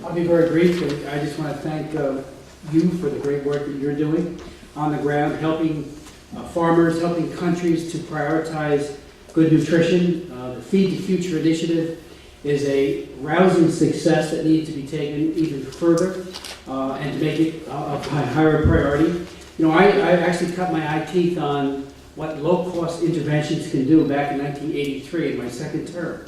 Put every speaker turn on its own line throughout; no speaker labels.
I'll be very brief. I just want to thank you for the great work that you're doing on the ground, helping farmers, helping countries to prioritize good nutrition. The Feed the Future initiative is a rousing success that needs to be taken even further and to make it a higher priority. You know, I actually cut my eye teeth on what low-cost interventions can do back in 1983 in my second term.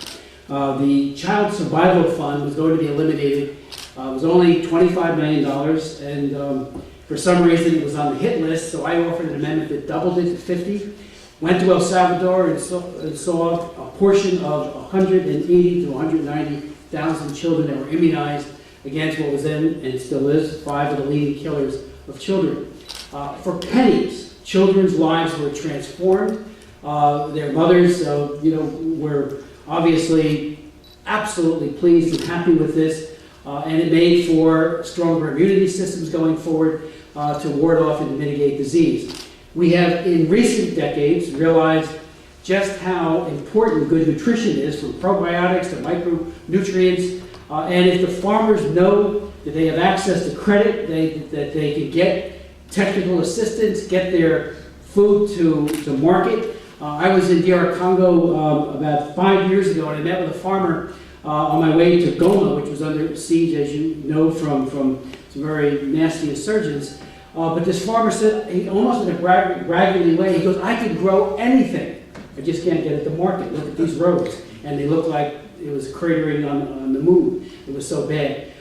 The Child Survival Fund was going to be eliminated. It was only $25 million, and for some reason it was on the hit list, so I offered an amendment that doubled it to 50. Went to El Salvador and saw a portion of 180 to 190,000 children that were immunized against what was then, and still is, 5 of the leading killers of children. For pennies, children's lives were transformed. Their mothers, were obviously absolutely pleased and happy with this, and it made for stronger immunity systems going forward to ward off and to mitigate disease. We have, in recent decades, realized just how important good nutrition is, from probiotics to micronutrients, and if the farmers know that they have access to credit, that they can get technical assistance, get their food to market. I was in DR Congo about 5 years ago, and I met with a farmer on my way to Goma, which was under siege, as you know, from some very nasty insurgents. But this farmer said, he almost in a braggingly way, he goes, "I could grow anything. I just can't get it to market. Look at these roads." And they looked like it was cratering on the moon. It was so bad.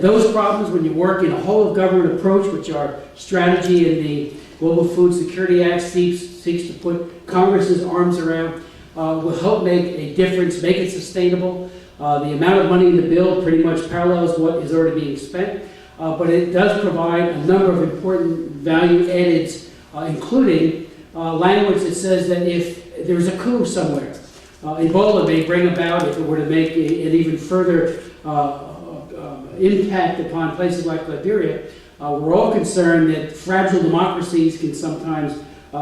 Those problems, when you work in a whole-of-government approach, which our strategy in the Global Food Security Act seeks to put Congress's arms around, will help make a difference, make it sustainable. The amount of money in the bill pretty much parallels what is already being spent, but it does provide a number of important value addeds, including language that says that if there's a coup somewhere, Ebola may bring about, if it were to make an even further impact upon places like Liberia. We're all concerned that fragile democracies can sometimes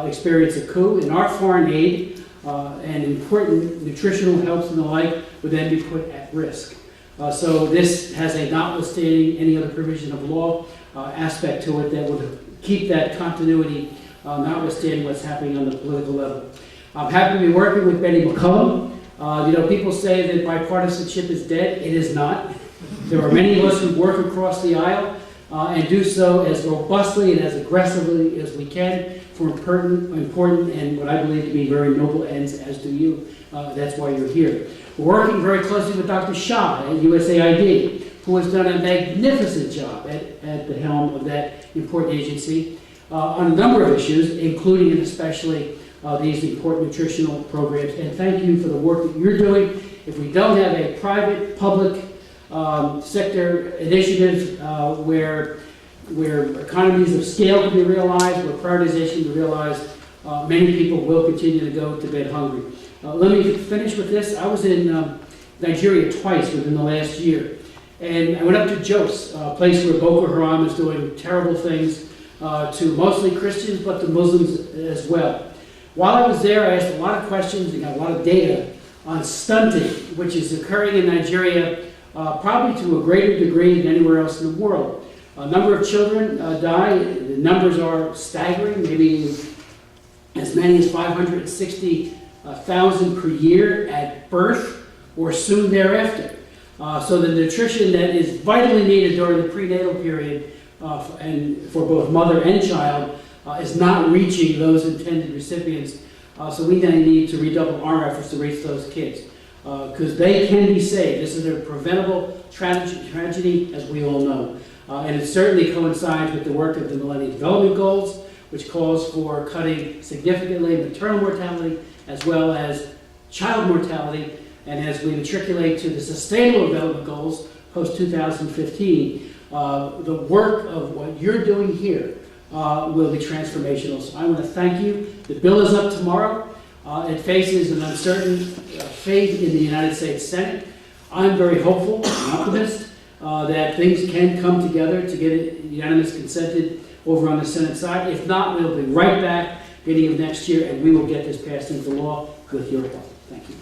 experience a coup, and our foreign aid and important nutritional helps and the like would then be put at risk. So this has a notwithstanding any other provision of law aspect to it that would keep that continuity notwithstanding what's happening on the political level. I'm happy to be working with Betty McCollum. People say that bipartisanship is dead. It is not. There are many of us who work across the aisle and do so as robustly and as aggressively as we can for important and what I believe to be very noble ends, as do you. That's why you're here. We're working very closely with Dr. Shah at USAID, who has done a magnificent job at the helm of that important agency on a number of issues, including and especially these important nutritional programs. And thank you for the work that you're doing. If we don't have a private-public sector initiative where economies of scale can be realized, where prioritization can be realized, many people will continue to go to bed hungry. Let me finish with this. I was in Nigeria twice within the last year, and I went up to Jos, a place where Boko Haram is doing terrible things to mostly Christians, but to Muslims as well. While I was there, I asked a lot of questions and got a lot of data on stunting, which is occurring in Nigeria probably to a greater degree than anywhere else in the world. A number of children die. The numbers are staggering, maybe as many as 560,000 per year at birth or soon thereafter. So the nutrition that is vitally needed during the prenatal period and for both mother and child is not reaching those intended recipients. So we then need to redouble our efforts to reach those kids because they can be saved. This is a preventable tragedy, as we all know. And it certainly coincides with the work of the Millennium Development Goals, which calls for cutting significantly maternal mortality as well as child mortality. And as we matriculate to the Sustainable Development Goals post-2015, the work of what you're doing here will be transformational. So I want to thank you. The bill is up tomorrow. It faces an uncertain fate in the United States Senate. I'm very hopeful, an optimist, that things can come together to get it unanimous consented over on the Senate side. If not, we'll be right back beginning of next year, and we will get this passed into law with your help. Thank you.